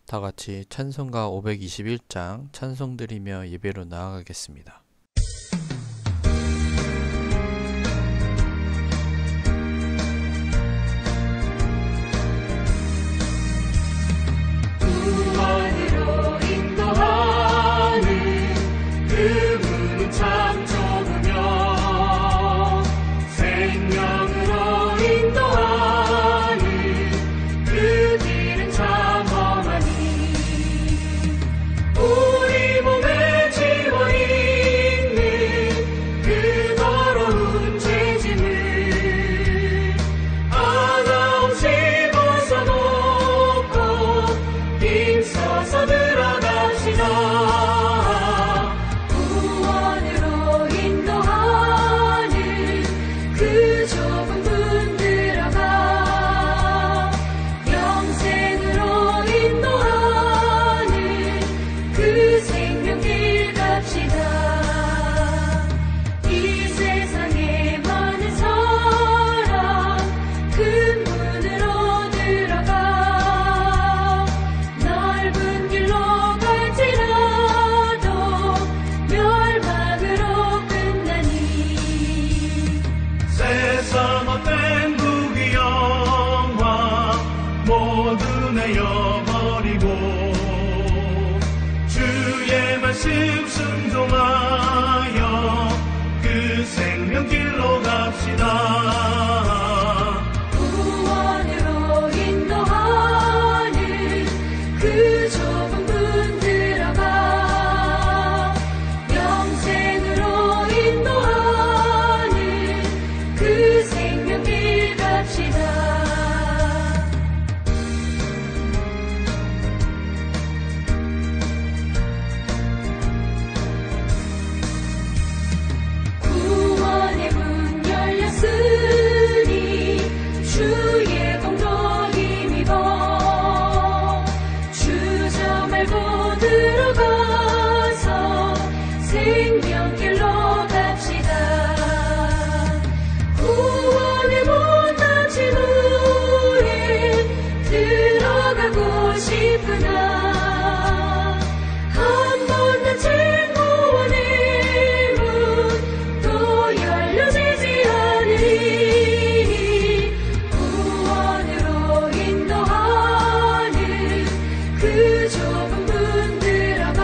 다 같이 찬송가 521장 찬송 드리며 예배로 나아가겠습니다. 구원으로 인도하는 그 문은 참 좁으며 생명으로 인도하는 그 길은 참 험하니 우리 몸에 지워있는 그 더러운 죄짐을 하나없이 벗어놓고 힘써서 들어갑시다. 구원으로 인도하는 그 좁은 문 들어가 영생으로 인도하는 그 생명길 갑시다. 이 세상에 많은 사람 큰 문으로 들어가 넓은 길로 갈지라도 멸망으로 끝나니 세상 헛된 부귀영화 모두 내어버리고 주의 말씀 순종하여 그 생명길로 갑시다. 구원으로 인도하는 그 좁은 문 들어가 영생으로 인도하는 그 생명길 갑시다. 구원의 문 열렸으니 주의 공로 힘입어 주저 말고 들어가서 생명길로 갑시다. 구원의 문 닫힌 후에 들어가고 싶으나 한 번 닫힌 구원의 문 또 열려지지 않으니 구원으로 인도하는 그 좁은 문 들어가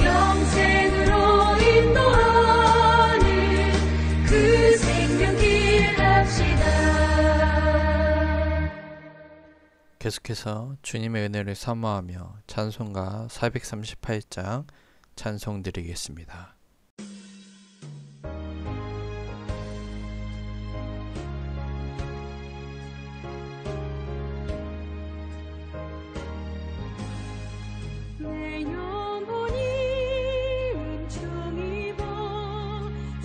영생으로 인도하는 그 생명길 갑시다. 계속해서 주님의 은혜를 사모하며 찬송가 438장 찬송 드리겠습니다. 내 영혼이 은총입어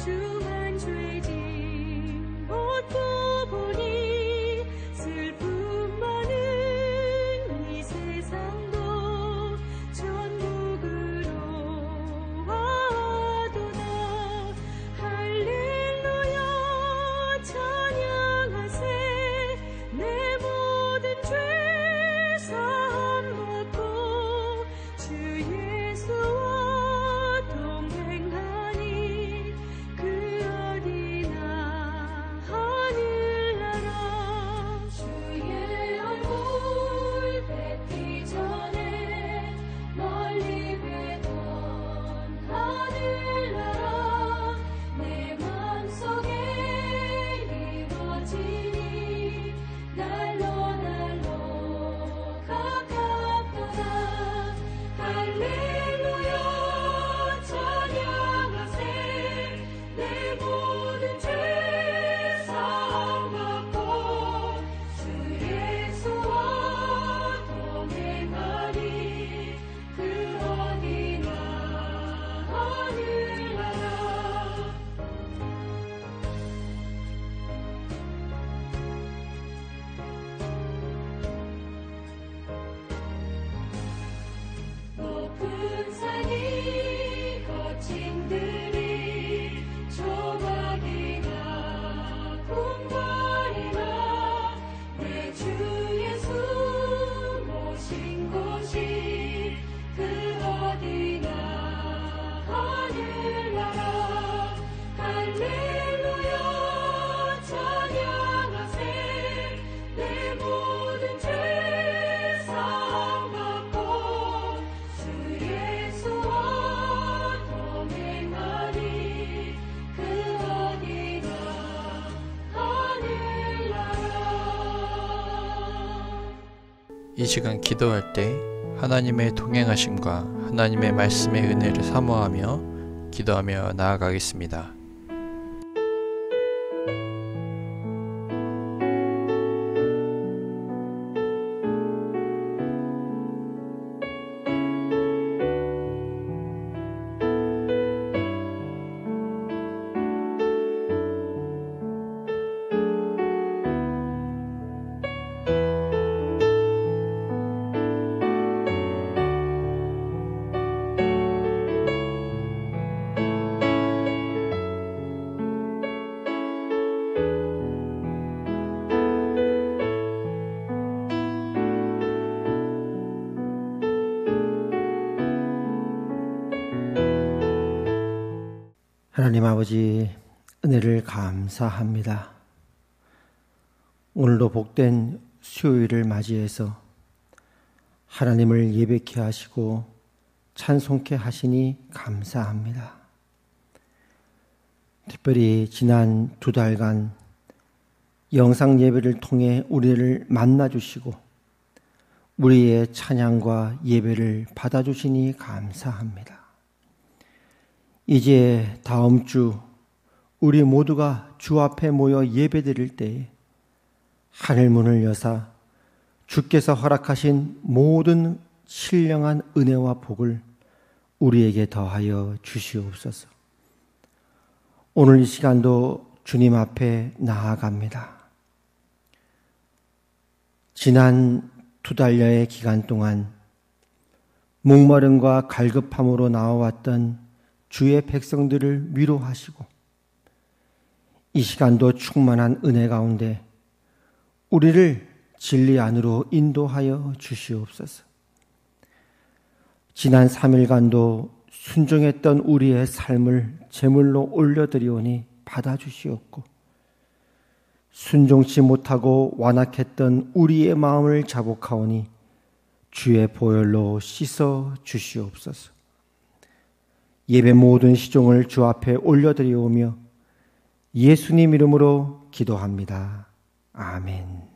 중한 죄짐 벗고 보니 슬픔 많은 이 세상도 천국으로 이 시간 기도할 때 하나님의 동행하심과 하나님의 말씀의 은혜를 사모하며 기도하며 나아가겠습니다. 하나님 아버지, 은혜를 감사합니다. 오늘도 복된 수요일을 맞이해서 하나님을 예배케 하시고 찬송케 하시니 감사합니다. 특별히 지난 2달간 영상 예배를 통해 우리를 만나주시고 우리의 찬양과 예배를 받아주시니 감사합니다. 이제 다음 주 우리 모두가 주 앞에 모여 예배드릴 때에 하늘문을 여사 주께서 허락하신 모든 신령한 은혜와 복을 우리에게 더하여 주시옵소서. 오늘 이 시간도 주님 앞에 나아갑니다. 지난 2달여의 기간 동안 목마름과 갈급함으로 나와왔던 주의 백성들을 위로하시고 이 시간도 충만한 은혜 가운데 우리를 진리 안으로 인도하여 주시옵소서. 지난 3일간도 순종했던 우리의 삶을 제물로 올려드리오니 받아주시옵고 순종치 못하고 완악했던 우리의 마음을 자복하오니 주의 보혈로 씻어 주시옵소서. 예배 모든 시종을 주 앞에 올려드리오며 예수님 이름으로 기도합니다. 아멘.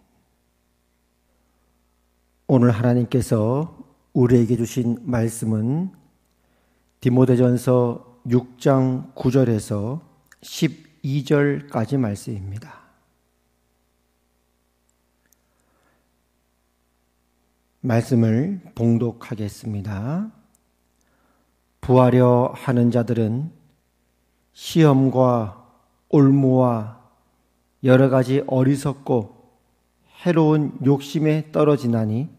오늘 하나님께서 우리에게 주신 말씀은 디모데전서 6장 9절에서 12절까지 말씀입니다. 말씀을 봉독하겠습니다. 부하려 하는 자들은 시험과 올무와 여러 가지 어리석고 해로운 욕심에 떨어지나니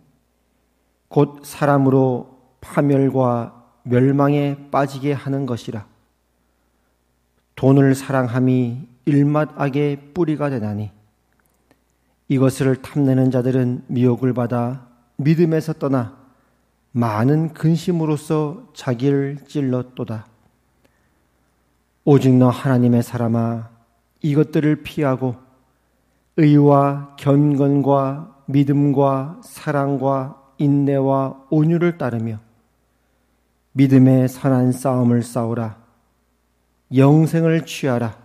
곧 사람으로 파멸과 멸망에 빠지게 하는 것이라. 돈을 사랑함이 일맛악의 뿌리가 되나니 이것을 탐내는 자들은 미혹을 받아 믿음에서 떠나 많은 근심으로써 자기를 찔렀도다. 오직 너 하나님의 사람아, 이것들을 피하고 의와 경건과 믿음과 사랑과 인내와 온유를 따르며 믿음의 선한 싸움을 싸우라. 영생을 취하라.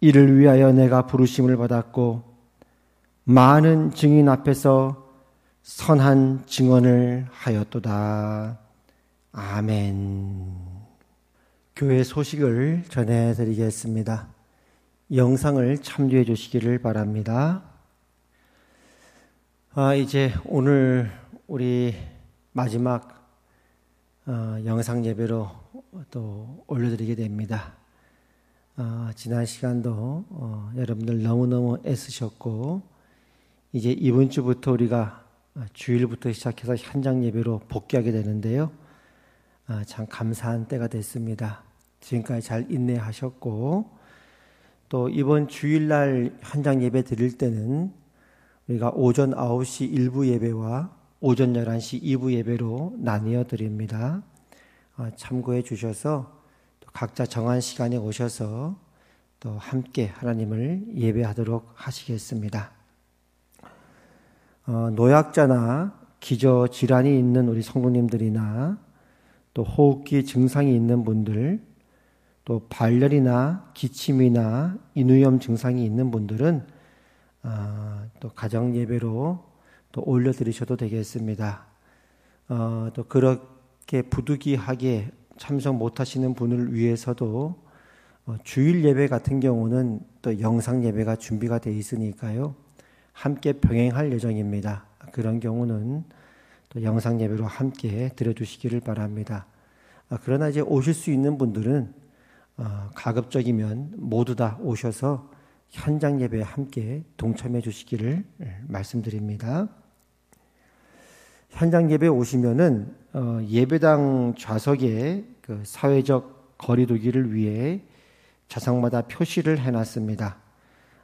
이를 위하여 내가 부르심을 받았고 많은 증인 앞에서 선한 증언을 하였도다. 아멘. 교회 소식을 전해드리겠습니다. 영상을 참조해 주시기를 바랍니다. 이제 오늘 우리 마지막 영상 예배로 또 올려드리게 됩니다. 지난 시간도 여러분들 너무너무 애쓰셨고 이제 이번 주부터 우리가 주일부터 시작해서 현장 예배로 복귀하게 되는데요. 참 감사한 때가 됐습니다. 지금까지 잘 인내하셨고 또 이번 주일날 현장 예배 드릴 때는 우리가 오전 9시 1부 예배와 오전 11시 2부 예배로 나뉘어 드립니다. 참고해 주셔서 또 각자 정한 시간에 오셔서 또 함께 하나님을 예배하도록 하시겠습니다. 노약자나 기저 질환이 있는 우리 성도님들이나 또 호흡기 증상이 있는 분들, 또 발열이나 기침이나 인후염 증상이 있는 분들은 또 가정 예배로 또 올려드리셔도 되겠습니다. 또 그렇게 부득이하게 참석 못하시는 분을 위해서도 주일 예배 같은 경우는 또 영상 예배가 준비가 되어 있으니까요. 함께 병행할 예정입니다. 그런 경우는 또 영상 예배로 함께 드려주시기를 바랍니다. 그러나 이제 오실 수 있는 분들은 가급적이면 모두 다 오셔서 현장 예배에 함께 동참해 주시기를 말씀드립니다. 현장 예배에 오시면은 예배당 좌석에 그 사회적 거리두기를 위해 좌석마다 표시를 해놨습니다.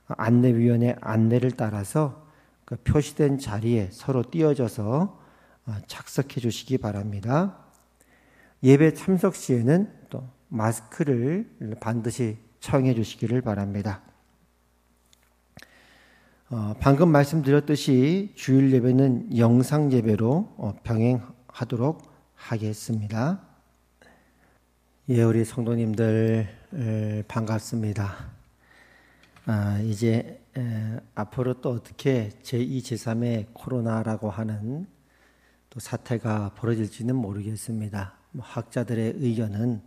안내위원의 안내를 따라서 그 표시된 자리에 서로 띄어져서 착석해 주시기 바랍니다. 예배 참석 시에는 또 마스크를 반드시 착용해 주시기를 바랍니다. 방금 말씀드렸듯이 주일 예배는 영상 예배로 병행하도록 하겠습니다. 예, 우리 성도님들 반갑습니다. 이제 앞으로 또 어떻게 제2, 제3의 코로나라고 하는 또 사태가 벌어질지는 모르겠습니다. 학자들의 의견은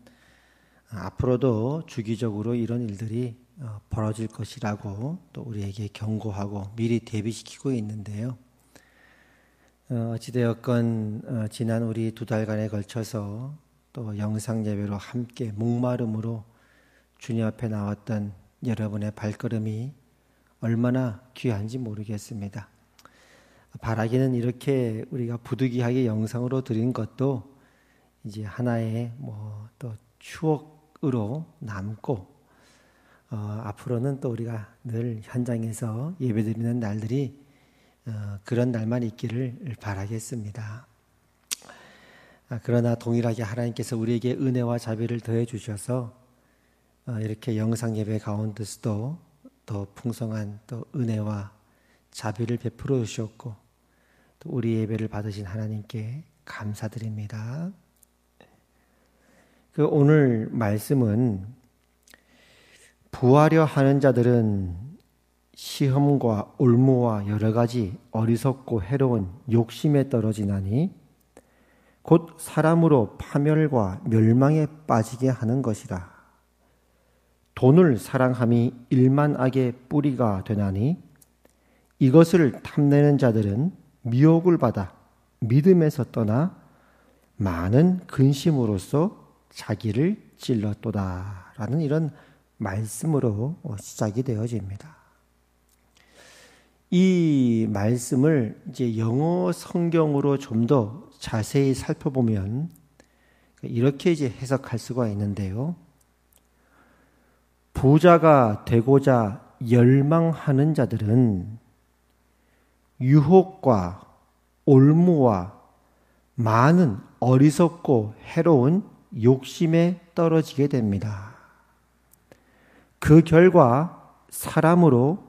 앞으로도 주기적으로 이런 일들이 벌어질 것이라고 또 우리에게 경고하고 미리 대비시키고 있는데요. 어찌되었건 지난 우리 2달간에 걸쳐서 또 영상 예배로 함께 목마름으로 주님 앞에 나왔던 여러분의 발걸음이 얼마나 귀한지 모르겠습니다. 바라기는 이렇게 우리가 부득이하게 영상으로 드린 것도 이제 하나의 또 추억으로 남고 앞으로는 또 우리가 늘 현장에서 예배드리는 날들이 그런 날만 있기를 바라겠습니다. 그러나 동일하게 하나님께서 우리에게 은혜와 자비를 더해 주셔서 이렇게 영상 예배 가운데서도 더 풍성한 또 은혜와 자비를 베풀어 주셨고 또 우리 예배를 받으신 하나님께 감사드립니다. 그 오늘 말씀은 부하려 하는 자들은 시험과 올무와 여러 가지 어리석고 해로운 욕심에 떨어지나니 곧 사람으로 파멸과 멸망에 빠지게 하는 것이라. 돈을 사랑함이 일만악의 뿌리가 되나니 이것을 탐내는 자들은 미혹을 받아 믿음에서 떠나 많은 근심으로써 자기를 찔렀도다 라는 이런 말씀으로 시작이 되어집니다. 이 말씀을 이제 영어 성경으로 좀 더 자세히 살펴보면 이렇게 이제 해석할 수가 있는데요. 부자가 되고자 열망하는 자들은 유혹과 올무와 많은 어리석고 해로운 욕심에 떨어지게 됩니다. 그 결과 사람으로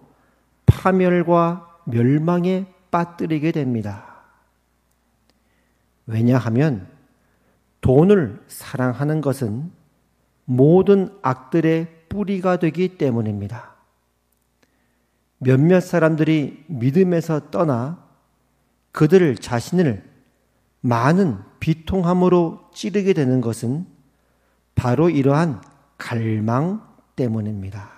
파멸과 멸망에 빠뜨리게 됩니다. 왜냐하면 돈을 사랑하는 것은 모든 악들의 뿌리가 되기 때문입니다. 몇몇 사람들이 믿음에서 떠나 그들 자신을 많은 비통함으로 찌르게 되는 것은 바로 이러한 갈망 때문입니다.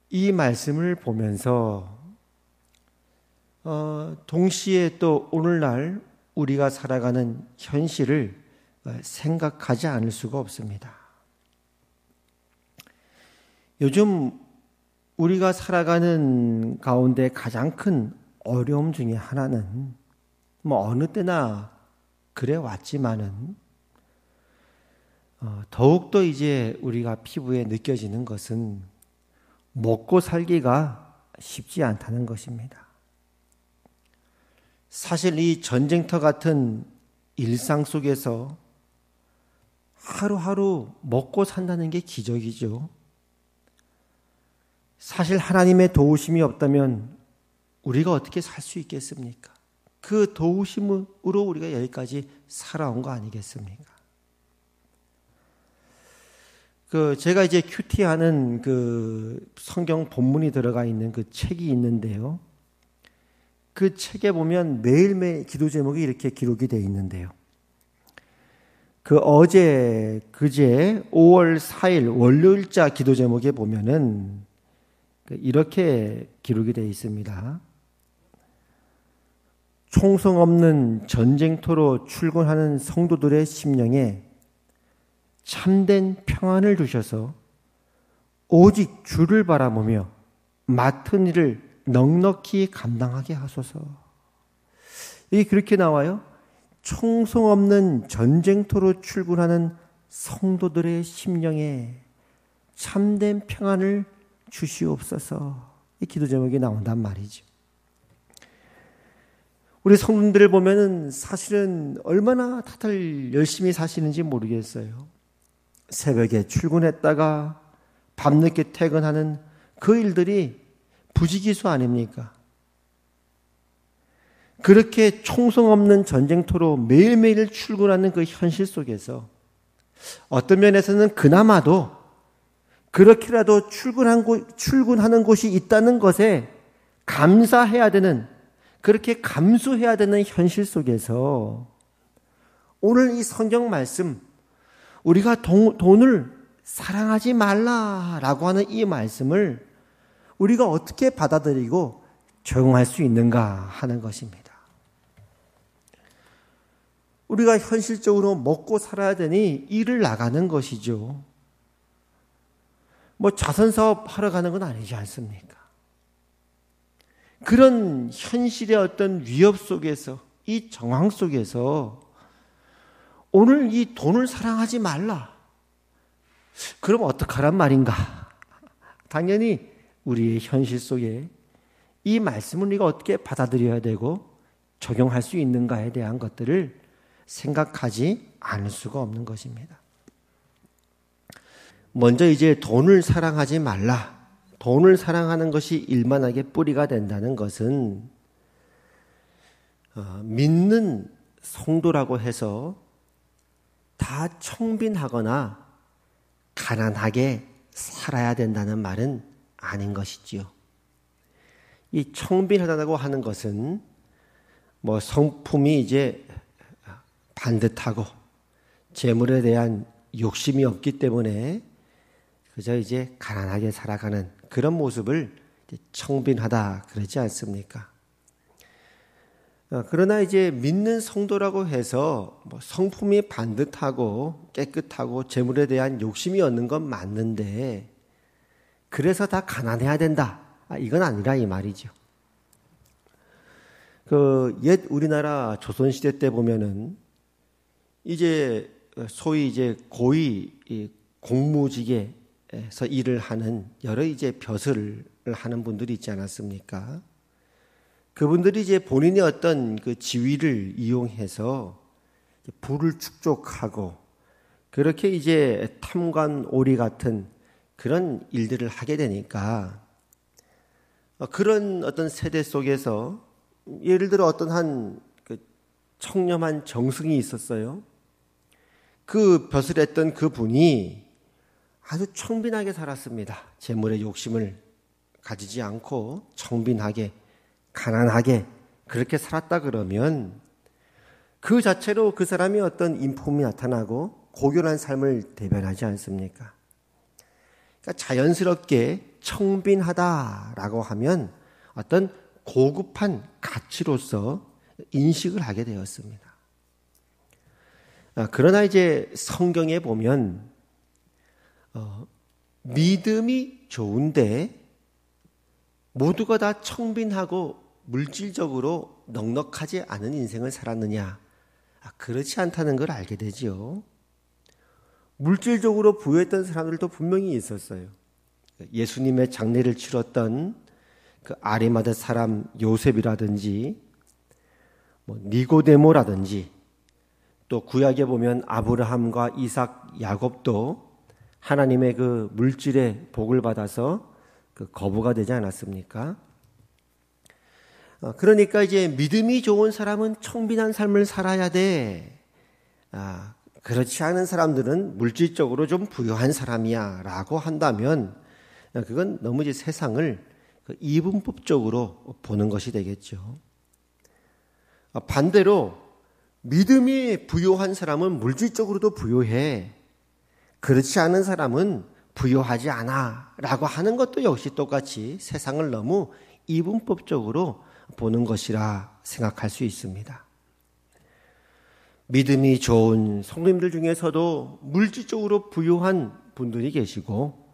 이 말씀을 보면서 동시에 또 오늘날 우리가 살아가는 현실을 생각하지 않을 수가 없습니다. 요즘 우리가 살아가는 가운데 가장 큰 어려움 중에 하나는 어느 때나 그래 왔지만은 더욱더 이제 우리가 피부에 느껴지는 것은 먹고 살기가 쉽지 않다는 것입니다. 사실 이 전쟁터 같은 일상 속에서 하루하루 먹고 산다는 게 기적이죠. 사실 하나님의 도우심이 없다면 우리가 어떻게 살 수 있겠습니까? 그 도우심으로 우리가 여기까지 살아온 거 아니겠습니까? 제가 이제 큐티하는 그 성경 본문이 들어가 있는 그 책이 있는데요. 그 책에 보면 매일매일 기도 제목이 이렇게 기록이 되어 있는데요. 어제, 그제 5월 4일 월요일자 기도 제목에 보면은 이렇게 기록이 되어 있습니다. 총성 없는 전쟁터로 출근하는 성도들의 심령에 참된 평안을 주셔서 오직 주를 바라보며 맡은 일을 넉넉히 감당하게 하소서. 이게 그렇게 나와요. 총성 없는 전쟁터로 출근하는 성도들의 심령에 참된 평안을 주시옵소서. 이 기도 제목이 나온단 말이죠. 우리 성도들을 보면은 사실은 얼마나 다들 열심히 사시는지 모르겠어요. 새벽에 출근했다가 밤늦게 퇴근하는 그 일들이 부지기수 아닙니까? 그렇게 총성 없는 전쟁터로 매일매일 출근하는 그 현실 속에서 어떤 면에서는 그나마도 그렇게라도 출근하는 곳이 있다는 것에 감사해야 되는, 그렇게 감수해야 되는 현실 속에서 오늘 이 성경 말씀, 우리가 돈을 사랑하지 말라라고 하는 이 말씀을 우리가 어떻게 받아들이고 적용할 수 있는가 하는 것입니다. 우리가 현실적으로 먹고 살아야 되니 일을 나가는 것이죠. 자선사업 하러 가는 건 아니지 않습니까? 그런 현실의 어떤 위협 속에서, 이 정황 속에서 오늘 이 돈을 사랑하지 말라. 그럼 어떡하란 말인가? 당연히 우리의 현실 속에 이 말씀을 우리가 어떻게 받아들여야 되고 적용할 수 있는가에 대한 것들을 생각하지 않을 수가 없는 것입니다. 먼저 이제 돈을 사랑하지 말라. 돈을 사랑하는 것이 일만하게 뿌리가 된다는 것은 믿는 성도라고 해서 다 청빈하거나 가난하게 살아야 된다는 말은 아닌 것이지요. 이 청빈하다고 하는 것은 성품이 이제 반듯하고 재물에 대한 욕심이 없기 때문에 그저 이제 가난하게 살아가는 그런 모습을 청빈하다 그러지 않습니까? 그러나 이제 믿는 성도라고 해서 성품이 반듯하고 깨끗하고 재물에 대한 욕심이 없는 건 맞는데 그래서 다 가난해야 된다. 이건 아니라 이 말이죠. 옛 우리나라 조선시대 때 보면은 이제 소위 이제 고위 공무직에서 일을 하는 여러 이제 벼슬을 하는 분들이 있지 않았습니까? 그분들이 이제 본인의 어떤 그 지위를 이용해서 부를 축적하고 그렇게 이제 탐관오리 같은 그런 일들을 하게 되니까 그런 어떤 세대 속에서 예를 들어 어떤 한 청렴한 정승이 있었어요. 그 벼슬했던 그 분이 아주 청빈하게 살았습니다. 재물의 욕심을 가지지 않고 청빈하게 가난하게 그렇게 살았다 그러면 그 자체로 그 사람이 어떤 인품이 나타나고 고결한 삶을 대변하지 않습니까? 그러니까 자연스럽게 청빈하다라고 하면 어떤 고급한 가치로서 인식을 하게 되었습니다. 그러나 이제 성경에 보면 믿음이 좋은데 모두가 다 청빈하고 물질적으로 넉넉하지 않은 인생을 살았느냐? 그렇지 않다는 걸 알게 되죠. 물질적으로 부유했던 사람들도 분명히 있었어요. 예수님의 장례를 치렀던 그 아리마대 사람 요셉이라든지 니고데모라든지 또 구약에 보면 아브라함과 이삭, 야곱도 하나님의 그 물질의 복을 받아서 그 거부가 되지 않았습니까? 그러니까 이제 믿음이 좋은 사람은 청빈한 삶을 살아야 돼. 그렇지 않은 사람들은 물질적으로 좀 부유한 사람이야 라고 한다면 그건 너무 이제 세상을 이분법적으로 보는 것이 되겠죠. 반대로 믿음이 부유한 사람은 물질적으로도 부유해, 그렇지 않은 사람은 부유하지 않아 라고 하는 것도 역시 똑같이 세상을 너무 이분법적으로 보는 것이라 생각할 수 있습니다. 믿음이 좋은 성도님들 중에서도 물질적으로 부유한 분들이 계시고,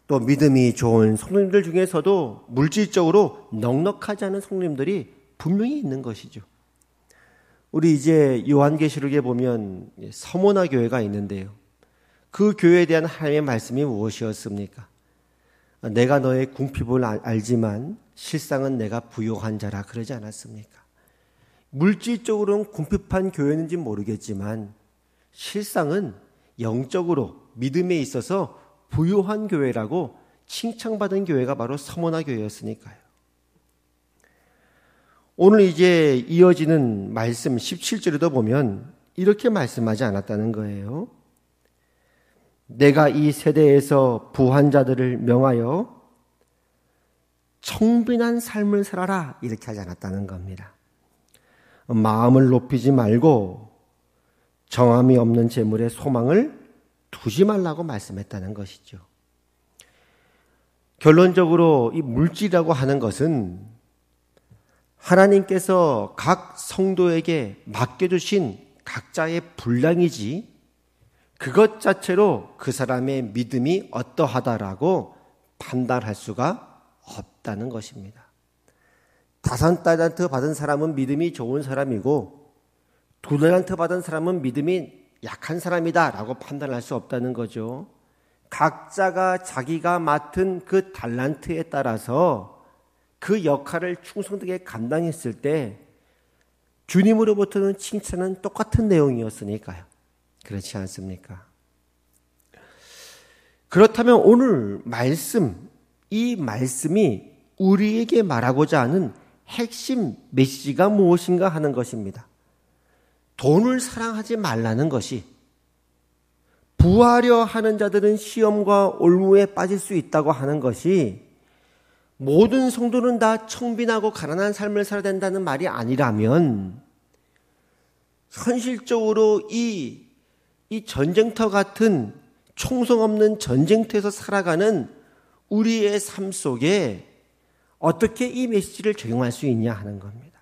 또 믿음이 좋은 성도님들 중에서도 물질적으로 넉넉하지 않은 성도님들이 분명히 있는 것이죠. 우리 이제 요한계시록에 보면 서모나 교회가 있는데요. 그 교회에 대한 하나님의 말씀이 무엇이었습니까? 내가 너의 궁핍을 알지만 실상은 내가 부유한 자라 그러지 않았습니까? 물질적으로는 궁핍한 교회인지 모르겠지만 실상은 영적으로 믿음에 있어서 부유한 교회라고 칭찬받은 교회가 바로 서모나 교회였으니까요. 오늘 이제 이어지는 말씀 17절에도 보면 이렇게 말씀하지 않았다는 거예요. 내가 이 세대에서 부한 자들을 명하여 청빈한 삶을 살아라 이렇게 하지 않았다는 겁니다. 마음을 높이지 말고 정함이 없는 재물에 소망을 두지 말라고 말씀했다는 것이죠. 결론적으로 이 물질이라고 하는 것은 하나님께서 각 성도에게 맡겨주신 각자의 분량이지 그것 자체로 그 사람의 믿음이 어떠하다라고 판단할 수가 없다는 것입니다. 5달란트 받은 사람은 믿음이 좋은 사람이고 2달란트 받은 사람은 믿음이 약한 사람이다 라고 판단할 수 없다는 거죠. 각자가 자기가 맡은 그 달란트에 따라서 그 역할을 충성되게 감당했을 때 주님으로부터는 칭찬은 똑같은 내용이었으니까요. 그렇지 않습니까? 그렇다면 오늘 말씀, 이 말씀이 우리에게 말하고자 하는 핵심 메시지가 무엇인가 하는 것입니다. 돈을 사랑하지 말라는 것이, 부하려 하는 자들은 시험과 올무에 빠질 수 있다고 하는 것이 모든 성도는 다 청빈하고 가난한 삶을 살아야 된다는 말이 아니라면 현실적으로 이 전쟁터 같은 총성 없는 전쟁터에서 살아가는 우리의 삶 속에 어떻게 이 메시지를 적용할 수 있냐 하는 겁니다.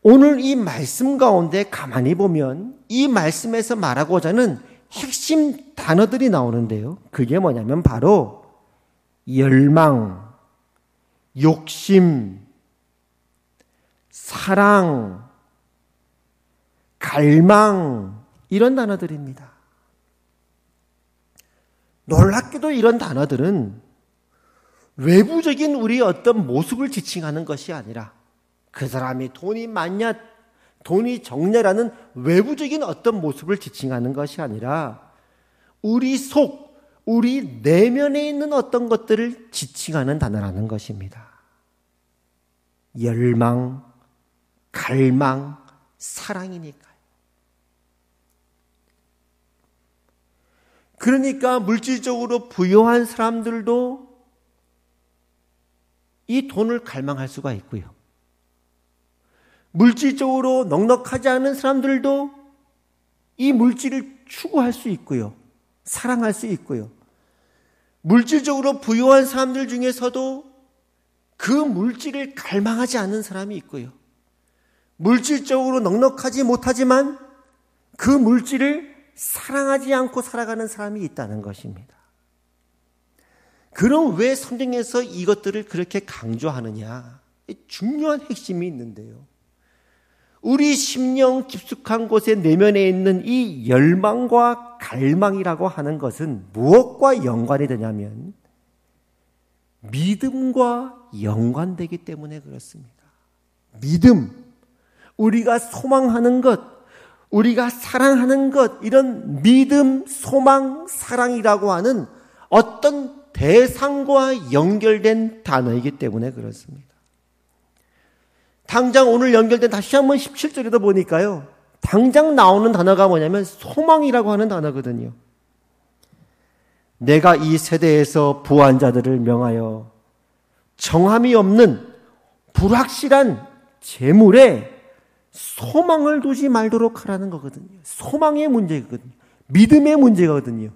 오늘 이 말씀 가운데 가만히 보면 이 말씀에서 말하고자 하는 핵심 단어들이 나오는데요. 그게 뭐냐면 바로 열망, 욕심, 사랑, 갈망, 이런 단어들입니다. 놀랍게도 이런 단어들은 외부적인 우리의 어떤 모습을 지칭하는 것이 아니라 그 사람이 돈이 많냐, 돈이 적냐라는 외부적인 어떤 모습을 지칭하는 것이 아니라 우리 속, 우리 내면에 있는 어떤 것들을 지칭하는 단어라는 것입니다. 열망, 갈망, 사랑이니까요. 그러니까 물질적으로 부유한 사람들도 이 돈을 갈망할 수가 있고요. 물질적으로 넉넉하지 않은 사람들도 이 물질을 추구할 수 있고요. 사랑할 수 있고요. 물질적으로 부유한 사람들 중에서도 그 물질을 갈망하지 않는 사람이 있고요. 물질적으로 넉넉하지 못하지만 그 물질을 사랑하지 않고 살아가는 사람이 있다는 것입니다. 그럼 왜 성경에서 이것들을 그렇게 강조하느냐? 중요한 핵심이 있는데요. 우리 심령 깊숙한 곳에 내면에 있는 이 열망과 갈망이라고 하는 것은 무엇과 연관이 되냐면 믿음과 연관되기 때문에 그렇습니다. 믿음, 우리가 소망하는 것, 우리가 사랑하는 것, 이런 믿음, 소망, 사랑이라고 하는 어떤 대상과 연결된 단어이기 때문에 그렇습니다. 당장 오늘 연결된 다시 한번 17절에도 보니까요. 당장 나오는 단어가 뭐냐면 소망이라고 하는 단어거든요. 내가 이 세대에서 부한 자들을 명하여 정함이 없는 불확실한 재물에 소망을 두지 말도록 하라는 거거든요. 소망의 문제거든요. 믿음의 문제거든요.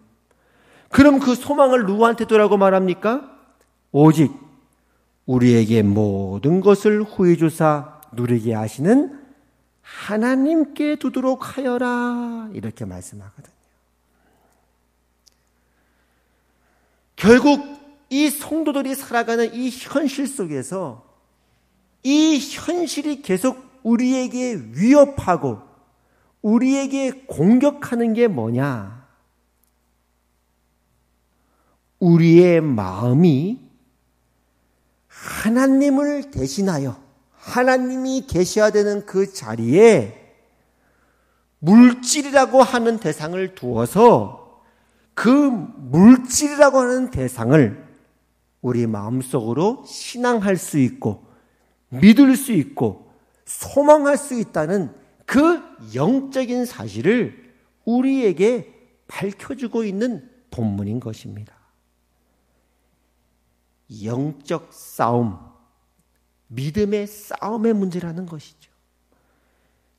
그럼 그 소망을 누구한테 두라고 말합니까? 오직 우리에게 모든 것을 후히 주사 누리게 하시는 하나님께 두도록 하여라, 이렇게 말씀하거든요. 결국 이 성도들이 살아가는 이 현실 속에서 이 현실이 계속 우리에게 위협하고 우리에게 공격하는 게 뭐냐? 우리의 마음이 하나님을 대신하여 하나님이 계셔야 되는 그 자리에 물질이라고 하는 대상을 두어서 그 물질이라고 하는 대상을 우리 마음속으로 신앙할 수 있고 믿을 수 있고 소망할 수 있다는 그 영적인 사실을 우리에게 밝혀주고 있는 본문인 것입니다. 영적 싸움, 믿음의 싸움의 문제라는 것이죠.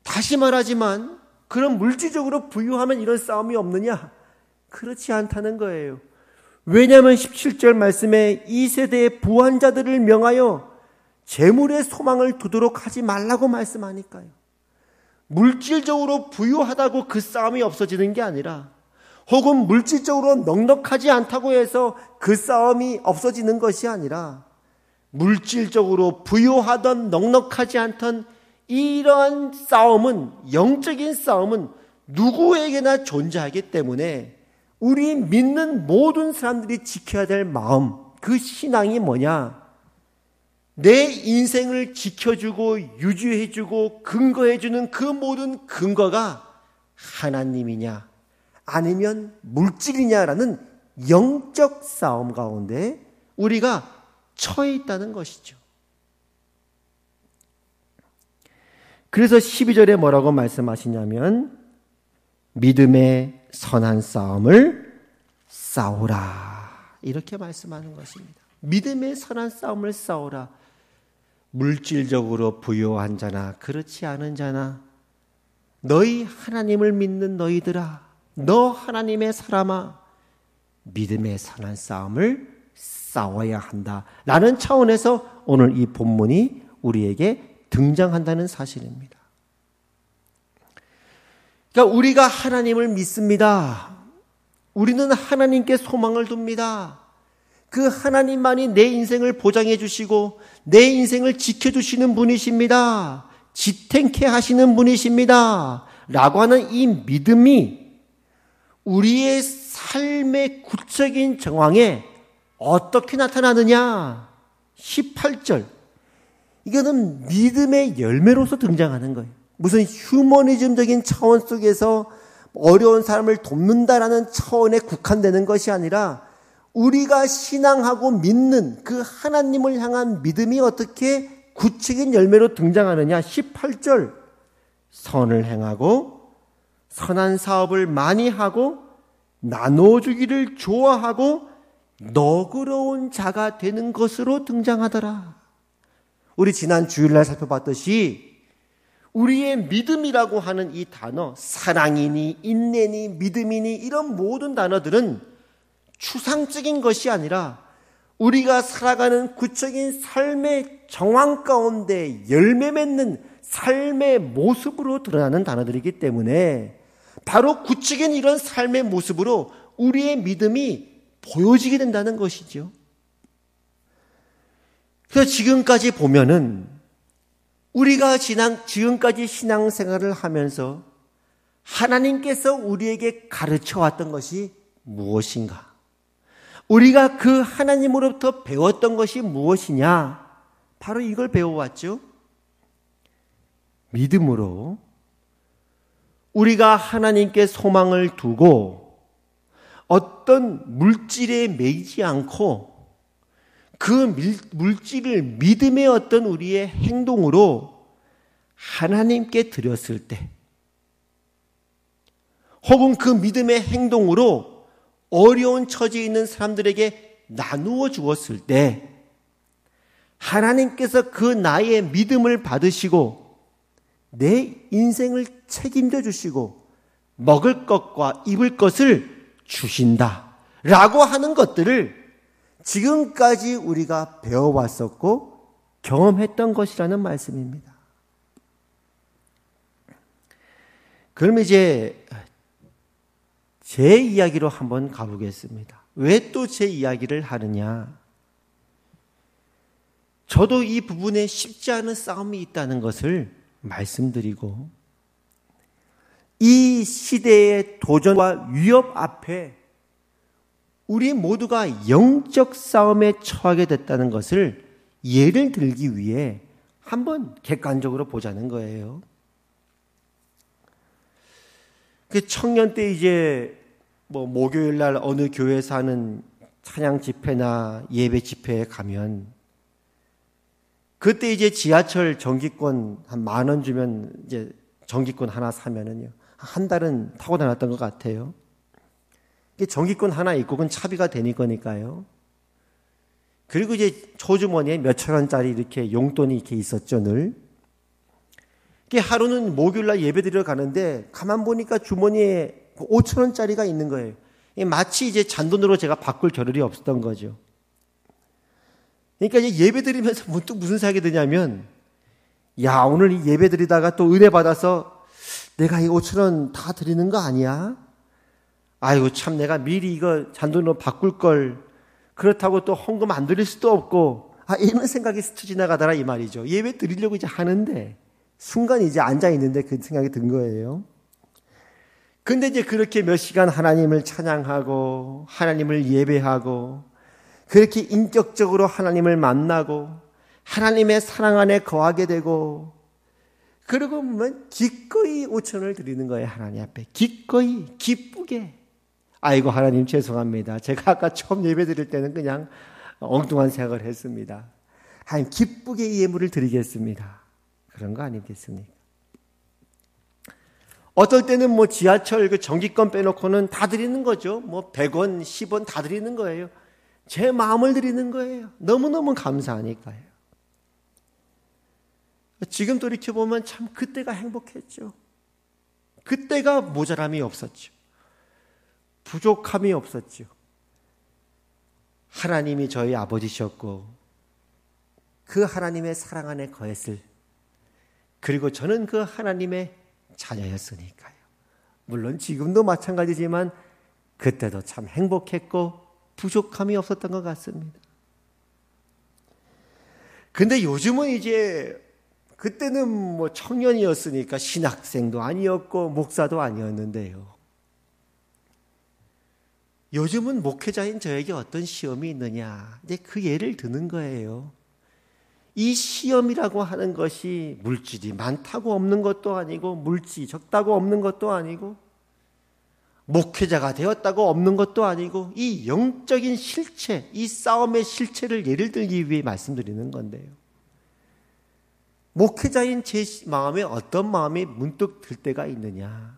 다시 말하지만 그럼 물질적으로 부유하면 이런 싸움이 없느냐? 그렇지 않다는 거예요. 왜냐하면 17절 말씀에 이 세대의 부한 자들을 명하여 재물의 소망을 두도록 하지 말라고 말씀하니까요. 물질적으로 부유하다고 그 싸움이 없어지는 게 아니라, 혹은 물질적으로 넉넉하지 않다고 해서 그 싸움이 없어지는 것이 아니라, 물질적으로 부유하던 넉넉하지 않던 이러한 싸움은, 영적인 싸움은 누구에게나 존재하기 때문에 우리 믿는 모든 사람들이 지켜야 될 마음, 그 신앙이 뭐냐? 내 인생을 지켜주고 유지해주고 근거해주는 그 모든 근거가 하나님이냐 아니면 물질이냐라는 영적 싸움 가운데 우리가 처해 있다는 것이죠. 그래서 12절에 뭐라고 말씀하시냐면 믿음의 선한 싸움을 싸우라, 이렇게 말씀하는 것입니다. 믿음의 선한 싸움을 싸우라. 물질적으로 부유한 자나 그렇지 않은 자나 너희 하나님을 믿는 너희들아, 너 하나님의 사람아, 믿음의 선한 싸움을 싸워야 한다라는 차원에서 오늘 이 본문이 우리에게 등장한다는 사실입니다. 그러니까 우리가 하나님을 믿습니다. 우리는 하나님께 소망을 둡니다. 그 하나님만이 내 인생을 보장해 주시고 내 인생을 지켜주시는 분이십니다. 지탱케 하시는 분이십니다. 라고 하는 이 믿음이 우리의 삶의 구체적인 정황에 어떻게 나타나느냐? 18절. 이거는 믿음의 열매로서 등장하는 거예요. 무슨 휴머니즘적인 차원 속에서 어려운 사람을 돕는다라는 차원에 국한되는 것이 아니라 우리가 신앙하고 믿는 그 하나님을 향한 믿음이 어떻게 구체적인 열매로 등장하느냐? 18절. 선을 행하고 선한 사업을 많이 하고 나눠주기를 좋아하고 너그러운 자가 되는 것으로 등장하더라. 우리 지난 주일날 살펴봤듯이 우리의 믿음이라고 하는 이 단어, 사랑이니 인내니 믿음이니 이런 모든 단어들은 추상적인 것이 아니라 우리가 살아가는 구체적인 삶의 정황 가운데 열매 맺는 삶의 모습으로 드러나는 단어들이기 때문에 바로 구체적인 이런 삶의 모습으로 우리의 믿음이 보여지게 된다는 것이죠. 그래서 지금까지 보면은 우리가 지금까지 신앙생활을 하면서 하나님께서 우리에게 가르쳐 왔던 것이 무엇인가? 우리가 그 하나님으로부터 배웠던 것이 무엇이냐? 바로 이걸 배워왔죠. 믿음으로 우리가 하나님께 소망을 두고 어떤 물질에 매이지 않고 그 물질을 믿음의 어떤 우리의 행동으로 하나님께 드렸을 때 혹은 그 믿음의 행동으로 어려운 처지에 있는 사람들에게 나누어 주었을 때 하나님께서 그 나의 믿음을 받으시고 내 인생을 책임져 주시고 먹을 것과 입을 것을 주신다라고 하는 것들을 지금까지 우리가 배워왔었고 경험했던 것이라는 말씀입니다. 그럼 이제 제 이야기로 한번 가보겠습니다. 왜 또 제 이야기를 하느냐? 저도 이 부분에 쉽지 않은 싸움이 있다는 것을 말씀드리고 이 시대의 도전과 위협 앞에 우리 모두가 영적 싸움에 처하게 됐다는 것을 예를 들기 위해 한번 객관적으로 보자는 거예요. 그 청년 때 이제 목요일 날 어느 교회에서 하는 찬양 집회나 예배 집회에 가면 그때 이제 지하철 정기권 한 10,000원 주면 이제 정기권 하나 사면은요. 한 달은 타고 다녔던 것 같아요. 정기권 하나 있고 그건 차비가 되는 거니까요. 그리고 이제 초주머니에 몇천 원짜리 이렇게 용돈이 이렇게 있었죠, 늘. 하루는 목요일날 예배 드리러 가는데 가만 보니까 주머니에 5,000원짜리가 있는 거예요. 마치 이제 잔돈으로 제가 바꿀 겨를이 없었던 거죠. 그러니까 이제 예배 드리면서 문득 무슨 생각이 드냐면, 야, 오늘 이 예배 드리다가 또 은혜 받아서 내가 이 5,000원 다 드리는 거 아니야? 아이고, 참 내가 미리 이거 잔돈으로 바꿀 걸. 그렇다고 또 헌금 안 드릴 수도 없고, 이런 생각이 스쳐 지나가더라 이 말이죠. 예배 드리려고 이제 하는데, 순간 이제 앉아있는데 그 생각이 든 거예요. 근데 이제 그렇게 몇 시간 하나님을 찬양하고, 하나님을 예배하고, 그렇게 인격적으로 하나님을 만나고, 하나님의 사랑 안에 거하게 되고, 그러고 보면 기꺼이 5,000원을 드리는 거예요, 하나님 앞에. 기꺼이, 기쁘게. 아이고, 하나님 죄송합니다. 제가 아까 처음 예배 드릴 때는 그냥 엉뚱한 생각을 했습니다. 하나님 기쁘게 이 예물을 드리겠습니다. 그런 거 아니겠습니까? 어떨 때는 지하철 그 정기권 빼놓고는 다 드리는 거죠. 100원, 10원 다 드리는 거예요. 제 마음을 드리는 거예요. 너무너무 감사하니까요. 지금 돌이켜보면 참 그때가 행복했죠. 그때가 모자람이 없었죠. 부족함이 없었죠. 하나님이 저희 아버지셨고 그 하나님의 사랑 안에 거했을, 그리고 저는 그 하나님의 자녀였으니까요. 물론 지금도 마찬가지지만 그때도 참 행복했고 부족함이 없었던 것 같습니다. 근데 요즘은 이제 그때는 청년이었으니까 신학생도 아니었고 목사도 아니었는데요. 요즘은 목회자인 저에게 어떤 시험이 있느냐, 이제 그 예를 드는 거예요. 이 시험이라고 하는 것이 물질이 많다고 없는 것도 아니고 물질이 적다고 없는 것도 아니고 목회자가 되었다고 없는 것도 아니고 이 영적인 실체, 이 싸움의 실체를 예를 들기 위해 말씀드리는 건데요. 목회자인 제 마음에 어떤 마음이 문득 들 때가 있느냐.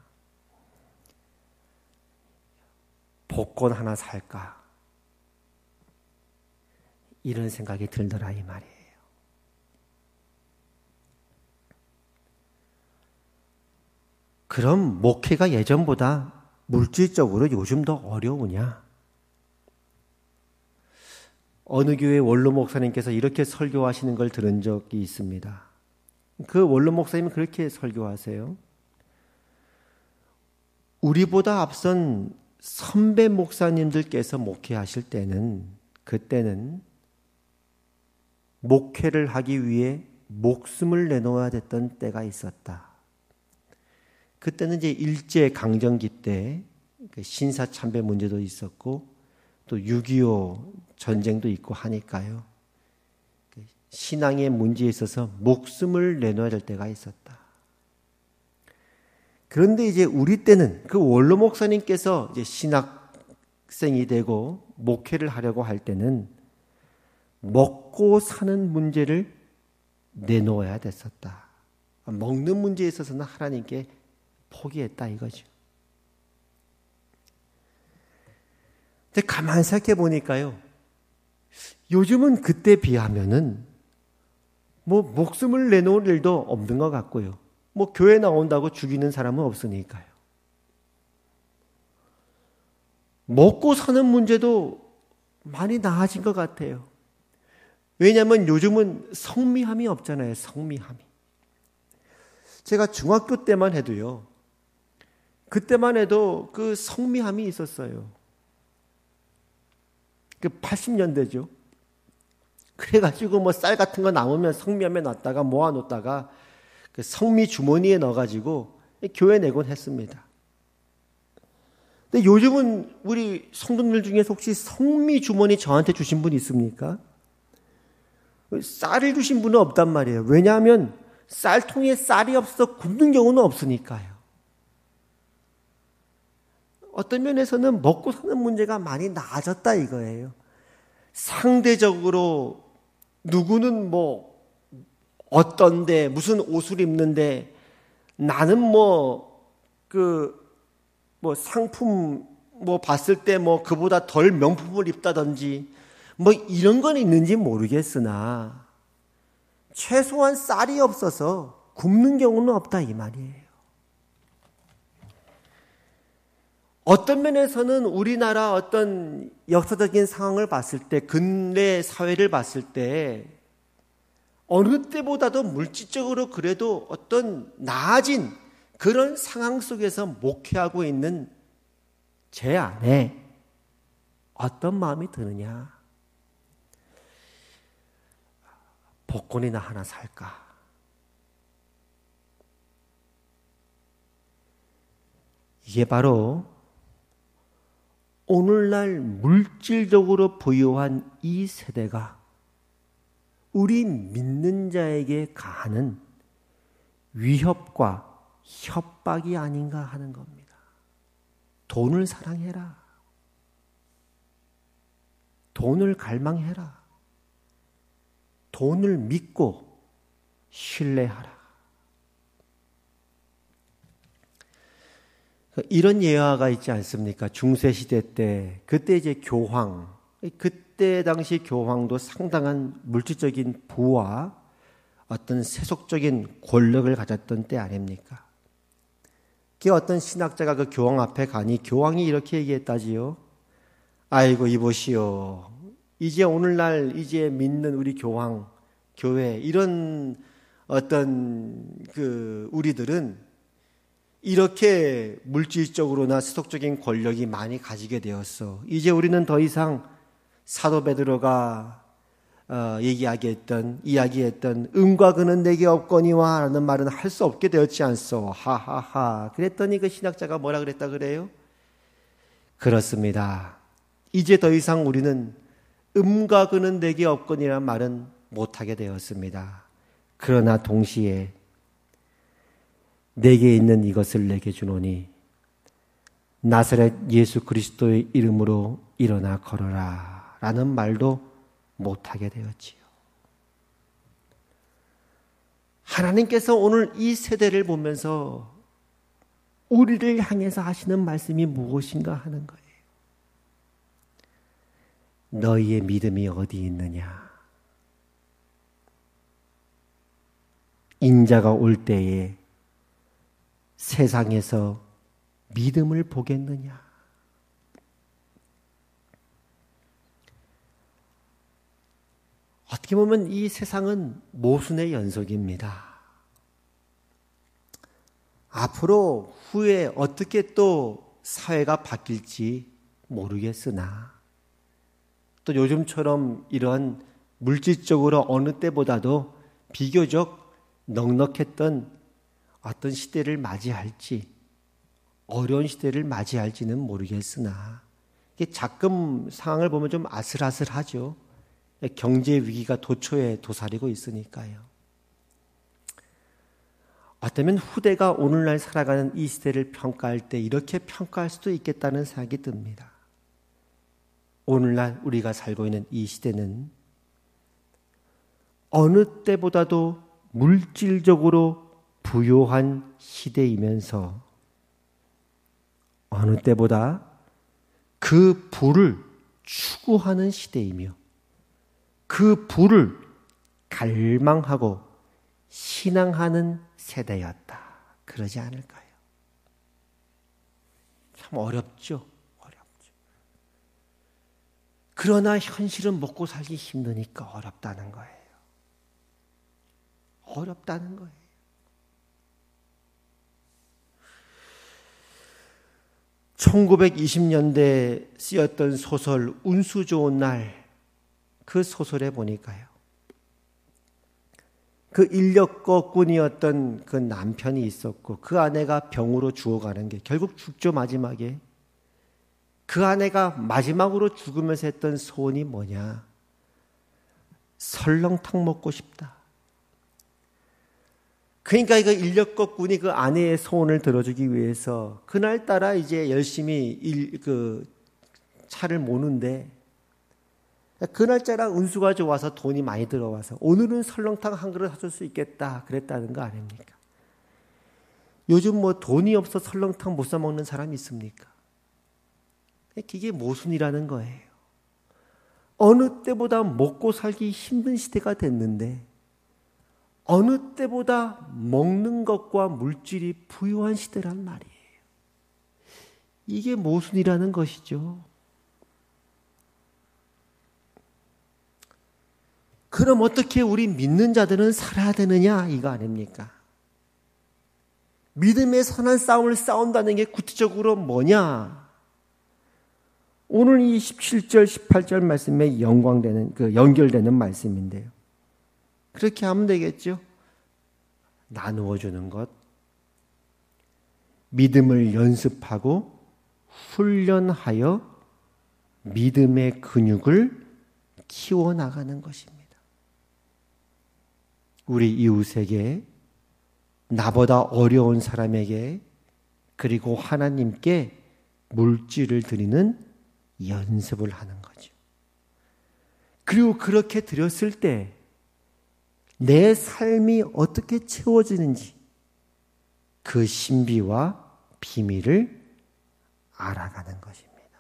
복권 하나 살까? 이런 생각이 들더라 이 말이에요. 그럼 목회가 예전보다 물질적으로 요즘 더 어려우냐? 어느 교회 원로 목사님께서 이렇게 설교하시는 걸 들은 적이 있습니다. 그 원로 목사님은 그렇게 설교하세요. 우리보다 앞선 선배 목사님들께서 목회하실 때는, 그때는 목회를 하기 위해 목숨을 내놓아야 됐던 때가 있었다. 그때는 이제 일제 강점기 때 신사참배 문제도 있었고 또 6.25 전쟁도 있고 하니까요. 신앙의 문제에 있어서 목숨을 내놓아야 될 때가 있었다. 그런데 이제 우리 때는 그 원로 목사님께서 이제 신학생이 되고 목회를 하려고 할 때는 먹고 사는 문제를 내놓아야 됐었다. 먹는 문제에 있어서는 하나님께 포기했다 이거죠. 근데 가만히 생각해 보니까요, 요즘은 그때 비하면은 뭐 목숨을 내놓을 일도 없는 것 같고요. 뭐 교회 나온다고 죽이는 사람은 없으니까요. 먹고 사는 문제도 많이 나아진 것 같아요. 왜냐하면 요즘은 성미함이 없잖아요. 성미함이. 제가 중학교 때만 해도요, 그때만 해도 그 성미함이 있었어요. 그 80년대죠. 그래가지고 뭐 쌀 같은 거 남으면 성미함에 놨다가 모아놓다가 그 성미 주머니에 넣어가지고 교회 내곤 했습니다. 근데 요즘은 우리 성도님들 중에서 혹시 성미 주머니 저한테 주신 분 있습니까? 쌀을 주신 분은 없단 말이에요. 왜냐하면 쌀통에 쌀이 없어 굽는 경우는 없으니까요. 어떤 면에서는 먹고 사는 문제가 많이 나아졌다 이거예요. 상대적으로 누구는 뭐 어떤데 무슨 옷을 입는데 나는 뭐 상품 뭐 봤을 때 뭐 그보다 덜 명품을 입다든지 뭐 이런 건 있는지 모르겠으나 최소한 쌀이 없어서 굶는 경우는 없다 이 말이에요. 어떤 면에서는 우리나라 어떤 역사적인 상황을 봤을 때, 근래 사회를 봤을 때 어느 때보다도 물질적으로 그래도 어떤 나아진 그런 상황 속에서 목회하고 있는 제 안에 어떤 마음이 드느냐? 복권이나 하나 살까? 이게 바로 오늘날 물질적으로 부유한 이 세대가 우리 믿는 자에게 가하는 위협과 협박이 아닌가 하는 겁니다. 돈을 사랑해라. 돈을 갈망해라. 돈을 믿고 신뢰하라. 이런 예화가 있지 않습니까? 중세시대 때, 그때 이제 교황, 그때 당시 교황도 상당한 물질적인 부와 어떤 세속적인 권력을 가졌던 때 아닙니까? 그 어떤 신학자가 그 교황 앞에 가니 교황이 이렇게 얘기했다지요. 아이고 이보시오. 이제 오늘날 이제 믿는 우리 교황, 교회 이런 어떤 우리들은 이렇게 물질적으로나 세속적인 권력이 많이 가지게 되었어. 이제 우리는 더 이상 사도 베드로가 이야기했던 은과 금은 내게 없거니와 라는 말은 할 수 없게 되었지 않소. 하하하. 그랬더니 그 신학자가 뭐라 그랬다 그래요? 그렇습니다. 이제 더 이상 우리는 음과 금은 내게 없거니라는 말은 못하게 되었습니다. 그러나 동시에 내게 있는 이것을 내게 주노니 나사렛 예수 그리스도의 이름으로 일어나 걸어라 라는 말도 못하게 되었지요. 하나님께서 오늘 이 세대를 보면서 우리를 향해서 하시는 말씀이 무엇인가 하는 거예요. 너희의 믿음이 어디 있느냐? 인자가 올 때에 세상에서 믿음을 보겠느냐? 어떻게 보면 이 세상은 모순의 연속입니다. 앞으로 후에 어떻게 또 사회가 바뀔지 모르겠으나 또 요즘처럼 이런 물질적으로 어느 때보다도 비교적 넉넉했던 어떤 시대를 맞이할지 어려운 시대를 맞이할지는 모르겠으나 이게 가끔 상황을 보면 좀 아슬아슬하죠. 경제 위기가 도처에 도사리고 있으니까요. 어쩌면 후대가 오늘날 살아가는 이 시대를 평가할 때 이렇게 평가할 수도 있겠다는 생각이 듭니다. 오늘날 우리가 살고 있는 이 시대는 어느 때보다도 물질적으로 부유한 시대이면서 어느 때보다 그 부를 추구하는 시대이며 그 부를 갈망하고 신앙하는 세대였다. 그러지 않을까요? 참 어렵죠. 어렵죠. 그러나 현실은 먹고 살기 힘드니까 어렵다는 거예요. 어렵다는 거예요. (1920년대) 쓰였던 소설 운수 좋은 날, 그 소설에 보니까요, 그 인력거꾼이었던 그 남편이 있었고 그 아내가 병으로 죽어가는 게 결국 죽죠. 마지막에 그 아내가 마지막으로 죽으면서 했던 소원이 뭐냐? 설렁탕 먹고 싶다. 그러니까 이거 인력거꾼이 그 아내의 소원을 들어주기 위해서 그날따라 이제 열심히 차를 모는데, 그날짜라 운수가 좋아서 돈이 많이 들어와서 오늘은 설렁탕 한 그릇 사줄 수 있겠다 그랬다는 거 아닙니까? 요즘 뭐 돈이 없어 설렁탕 못 사 먹는 사람이 있습니까? 이게 모순이라는 거예요. 어느 때보다 먹고 살기 힘든 시대가 됐는데 어느 때보다 먹는 것과 물질이 부유한 시대란 말이에요. 이게 모순이라는 것이죠. 그럼 어떻게 우리 믿는 자들은 살아야 되느냐, 이거 아닙니까? 믿음의 선한 싸움을 싸운다는 게 구체적으로 뭐냐? 오늘 이 17절, 18절 말씀에 연결되는 말씀인데요. 그렇게 하면 되겠죠? 나누어 주는 것, 믿음을 연습하고 훈련하여 믿음의 근육을 키워나가는 것입니다. 우리 이웃에게, 나보다 어려운 사람에게, 그리고 하나님께 물질을 드리는 연습을 하는 거죠. 그리고 그렇게 드렸을 때 내 삶이 어떻게 채워지는지 그 신비와 비밀을 알아가는 것입니다.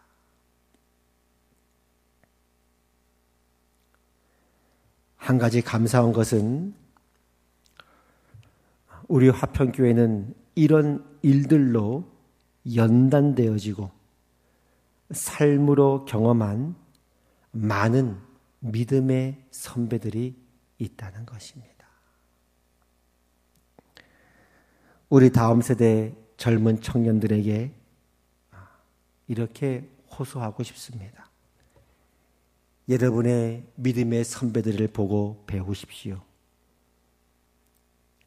한 가지 감사한 것은 우리 화평교회는 이런 일들로 연단되어지고 삶으로 경험한 많은 믿음의 선배들이 있다는 것입니다. 우리 다음 세대 젊은 청년들에게 이렇게 호소하고 싶습니다. 여러분의 믿음의 선배들을 보고 배우십시오.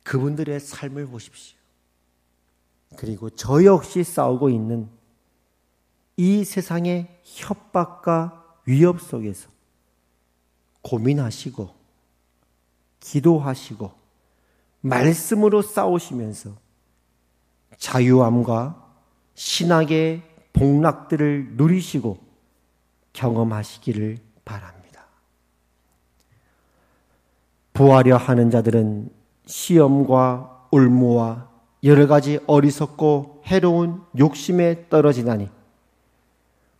그분들의 삶을 보십시오. 그리고 저 역시 싸우고 있는 이 세상의 협박과 위협 속에서 고민하시고 기도하시고 말씀으로 싸우시면서 자유함과 신학의 복락들을 누리시고 경험하시기를 바랍니다. 부하려 하는 자들은 시험과 올무와 여러 가지 어리석고 해로운 욕심에 떨어지나니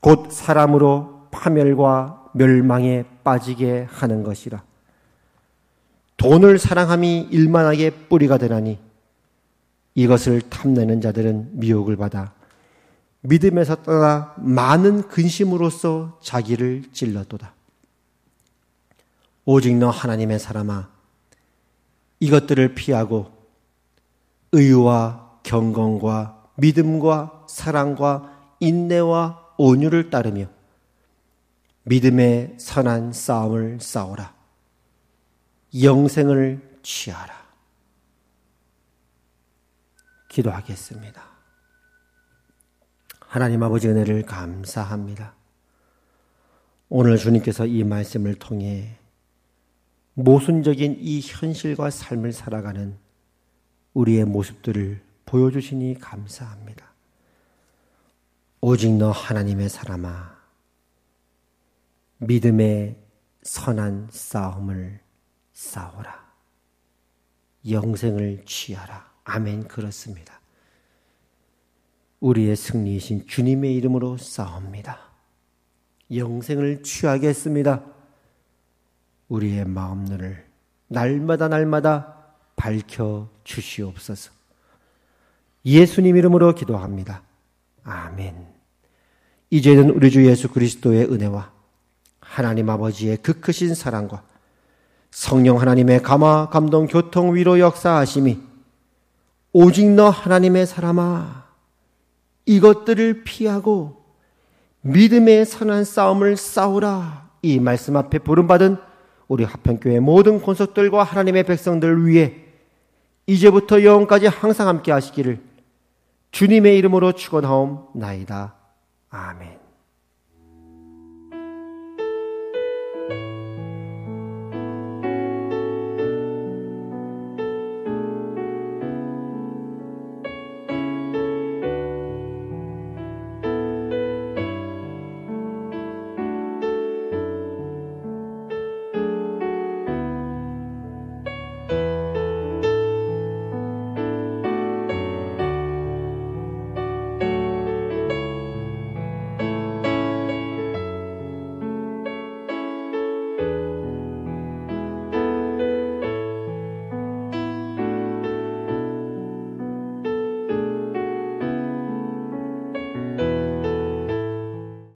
곧 사람으로 파멸과 멸망에 빠지게 하는 것이라. 돈을 사랑함이 일만하게 뿌리가 되나니 이것을 탐내는 자들은 미혹을 받아 믿음에서 떠나 많은 근심으로써 자기를 찔렀도다. 오직 너 하나님의 사람아, 이것들을 피하고 의와 경건과 믿음과 사랑과 인내와 온유를 따르며 믿음의 선한 싸움을 싸우라. 영생을 취하라. 기도하겠습니다. 하나님 아버지 은혜를 감사합니다. 오늘 주님께서 이 말씀을 통해 모순적인 이 현실과 삶을 살아가는 우리의 모습들을 보여주시니 감사합니다. 오직 너 하나님의 사람아, 믿음의 선한 싸움을 싸워라. 영생을 취하라. 아멘. 그렇습니다. 우리의 승리이신 주님의 이름으로 싸웁니다. 영생을 취하겠습니다. 우리의 마음눈을 날마다 밝혀 주시옵소서. 예수님 이름으로 기도합니다. 아멘. 이제는 우리 주 예수 그리스도의 은혜와 하나님 아버지의 그 크신 사랑과 성령 하나님의 감화, 감동, 교통, 위로 역사하심이 오직 너 하나님의 사람아 이것들을 피하고 믿음의 선한 싸움을 싸우라. 이 말씀 앞에 부름받은 우리 화평교회 모든 권속들과 하나님의 백성들을 위해 이제부터 영원까지 항상 함께 하시기를 주님의 이름으로 축원하옵나이다. 아멘.